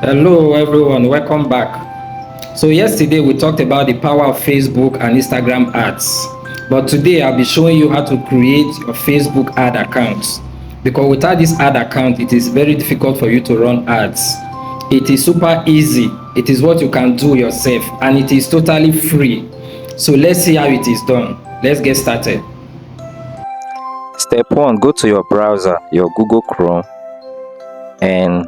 Hello, everyone. Welcome back. So, yesterday we talked about the power of Facebook and Instagram ads. But today I'll be showing you how to create your Facebook ad account. Because without this ad account, it is very difficult for you to run ads. It is super easy. It is what you can do yourself, and it is totally free. So, let's see how it is done. Let's get started. Step 1, go to your browser, your Google Chrome, and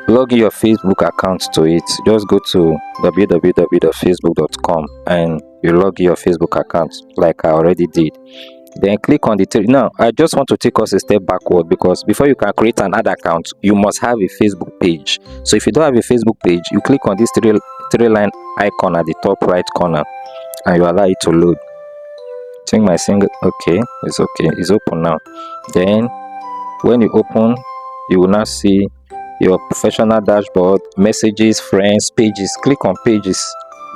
log in your Facebook account to it. Just go to www.facebook.com and you log in your Facebook account like I already did. Then click on the now I just want to take us a step backward, because before you can create an ad account, you must have a Facebook page. So if you don't have a Facebook page, you click on this three line icon at the top right corner and you allow it to load. Think my single okay, it's open now. Then when you open, you will now see your professional dashboard, messages, friends, pages. Click on pages.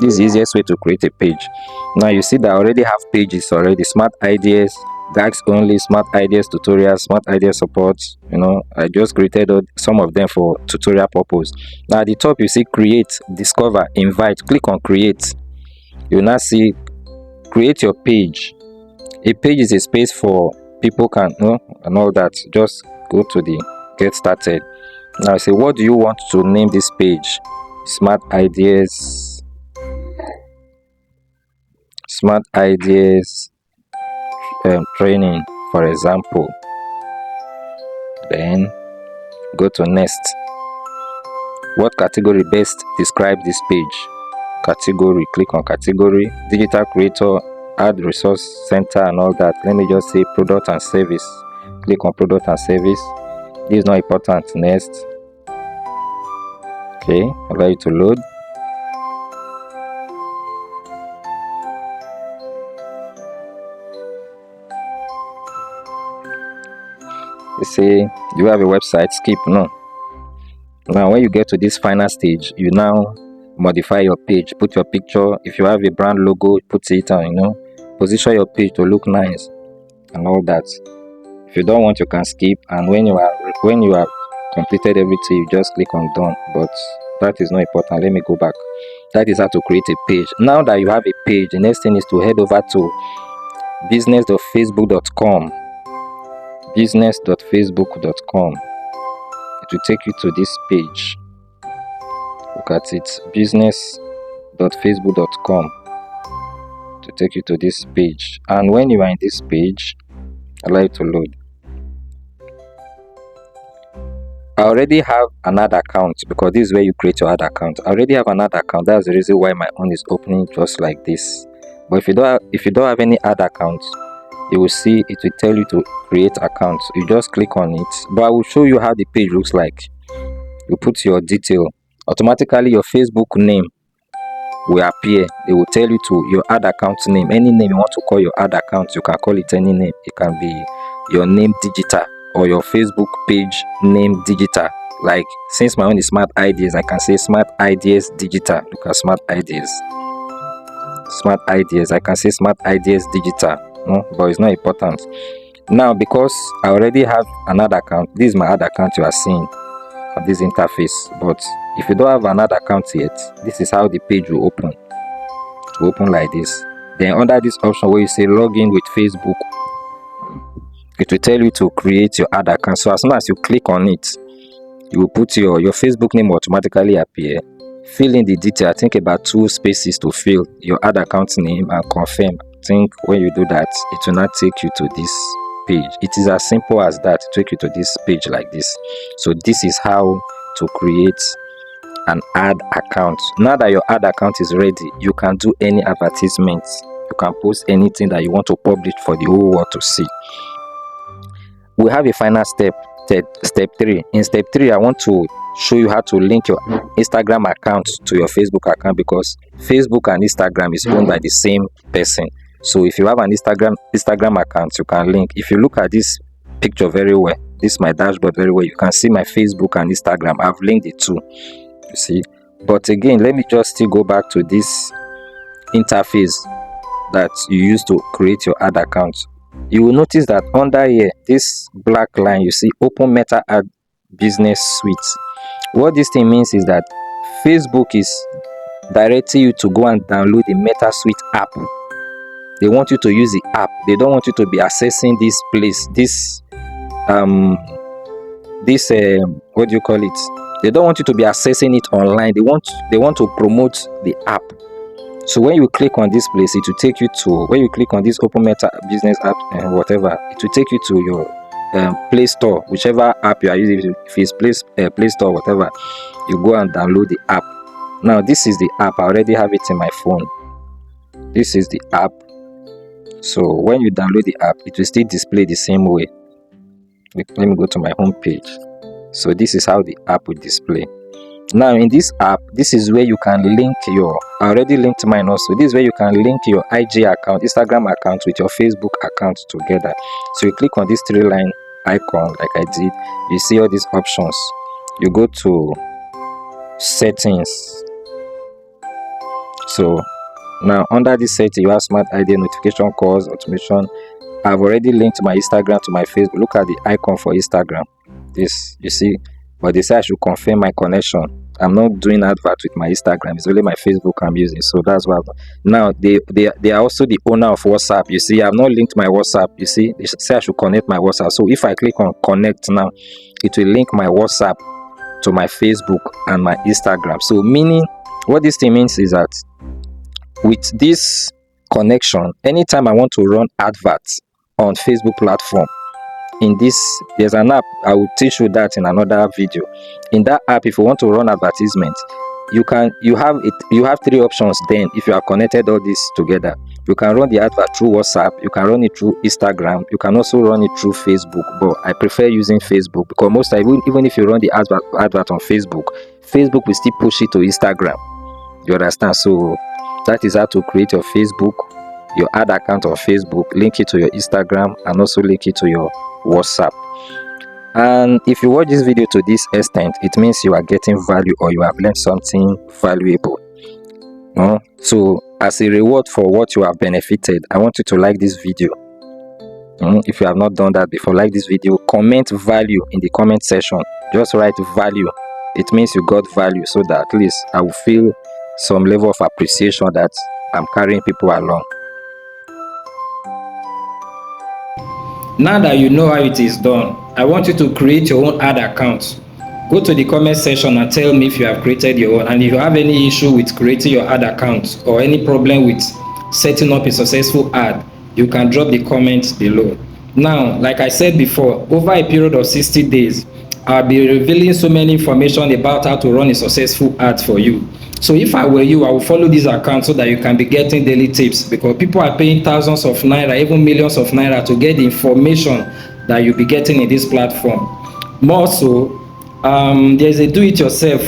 This is the easiest way to create a page. Now you see that I already have pages already. Smart ideas, guides only, smart ideas tutorials, smart ideas support. I just created some of them for tutorial purpose. Now at the top you see create, discover, invite. Click on create. You will now see create your page. A page is a space for people can and all that. Just go to the get started. Now say, what do you want to name this page? Smart ideas training, for example. Then go to next. What category best describe this page? Category. Click on category. Digital creator, ad resource center and all that. Let me just say product and service. Click on product and service. This is not important. Next. Okay, allow it to load. You say, do you have a website? Skip. No. Now when you get to this final stage, you now modify your page. Put your picture. If you have a brand logo, put it on. Position your page to look nice and all that. If you don't want, you can skip. And when you have completed everything, you just click on done. But that is not important. Let me go back. That is how to create a page. Now that you have a page, the next thing is to head over to business.facebook.com. business.facebook.com. It will take you to this page. Look at it, business.facebook.com. To take you to this page. And when you are in this page, allow it to load. I already have an ad account, because this is where you create your ad account. I already have an ad account. That's the reason why my own is opening just like this. But if you don't have any ad account, you will see it will tell you to create accounts. You just click on it. But I will show you how the page looks like. You put your detail. Automatically your Facebook name will appear. They will tell you to your ad account name. Any name you want to call your ad account, you can call it any name. It can be your name digital or your Facebook page name digital. Like, since my own is Smart Ideas, I can say Smart Ideas Digital. Look at Smart Ideas. Smart Ideas. I can say Smart Ideas Digital. No, but it's not important. Now, because I already have another account, this is my ad account you are seeing at this interface. But if you don't have another account yet, this is how the page will open. It will open like this. Then under this option where you say login with Facebook, it will tell you to create your ad account. So as soon as you click on it, you will put your Facebook name will automatically appear. Fill in the detail. I think about 2 spaces to fill your ad account name and confirm. I think when you do that, it will not take you to this page. It is as simple as that. To take you to this page like this. So this is how to create an ad account. Now that your ad account is ready, you can do any advertisements. You can post anything that you want to publish for the whole world to see. We have a final step, step 3. In step 3, I want to show you how to link your Instagram account to your Facebook account, because Facebook and Instagram is owned by the same person. So if you have an Instagram account, you can link. If you look at this picture very well, this is my dashboard very well, you can see my Facebook and Instagram. I've linked the two, you see. But again, let me just still go back to this interface that you use to create your ad account. You will notice that under here, this black line, you see open meta ad Business Suite. What this thing means is that Facebook is directing you to go and download the MetaSuite app. They want you to use the app. They don't want you to be accessing this place, what do you call it? They don't want you to be accessing it online. They want to promote the app. So when you click on this place, it will take you to, when you click on this Open Meta Business app and whatever, it will take you to your Play Store, whichever app you are using. If it's Play Store, whatever, you go and download the app. Now this is the app. I already have it in my phone. This is the app. So when you download the app, it will still display the same way. Let me go to my home page. So this is how the app will display. Now in this app, this is where you can link your, I already linked mine also. This is where you can link your IG account, Instagram account with your Facebook account together. So you click on this 3-line icon like I did. You see all these options. You go to settings. So now under this setting, you have smart ID, notification, calls, automation. I've already linked my Instagram to my Facebook. Look at the icon for Instagram. This, you see, but they say I should confirm my connection. I'm not doing advert with my Instagram. It's only my Facebook I'm using. So that's why. Now they are also the owner of WhatsApp. You see, I've not linked my WhatsApp. You see, they say I should connect my WhatsApp. So if I click on connect now, it will link my WhatsApp to my Facebook and my Instagram. So meaning, what this thing means is that with this connection, anytime I want to run adverts on Facebook platform, in this, there's an app. I will teach you that in another video. In that app, if you want to run advertisement, you have 3 options. Then if you are connected all this together, you can run the advert through WhatsApp, you can run it through Instagram, you can also run it through Facebook. But I prefer using Facebook, because most time, even if you run the advert on Facebook will still push it to Instagram. You understand? So that is how to create your Facebook, your ad account on Facebook, link it to your Instagram, and also link it to your WhatsApp. And if you watch this video to this extent, it means you are getting value, or you have learned something valuable. So as a reward for what you have benefited, I want you to like this video. If you have not done that before, like this video, comment value in the comment section. Just write value. It means you got value, so that at least I will feel some level of appreciation that I'm carrying people along. Now that you know how it is done, I want you to create your own ad account. Go to the comment section and tell me if you have created your own, and if you have any issue with creating your ad account or any problem with setting up a successful ad, you can drop the comments below. Now, like I said before, over a period of 60 days, I'll be revealing so many information about how to run a successful ad for you. So if I were you, I will follow this account so that you can be getting daily tips, because people are paying thousands of naira, even millions of naira, to get the information that you'll be getting in this platform. More so, there's a do-it-yourself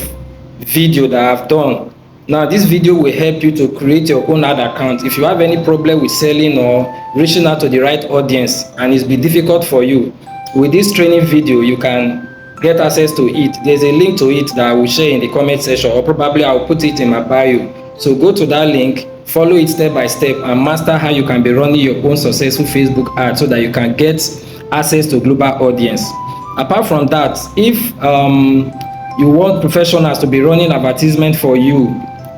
video that I've done. Now this video will help you to create your own ad account. If you have any problem with selling or reaching out to the right audience and it's been difficult for you, with this training video you can get access to it. There's a link to it that I will share in the comment section, or probably I'll put it in my bio. So go to that link, follow it step by step, and master how you can be running your own successful Facebook ad so that you can get access to global audience. Apart from that, if you want professionals to be running advertisement for you,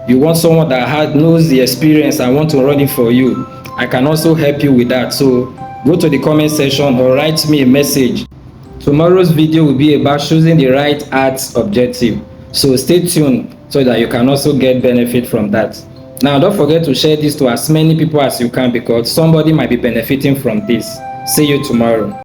you want someone that knows the experience and want to run it for you, I can also help you with that. So go to the comment section or write me a message. Tomorrow's video will be about choosing the right ads objective. So stay tuned so that you can also get benefit from that. Now don't forget to share this to as many people as you can, because somebody might be benefiting from this. See you tomorrow.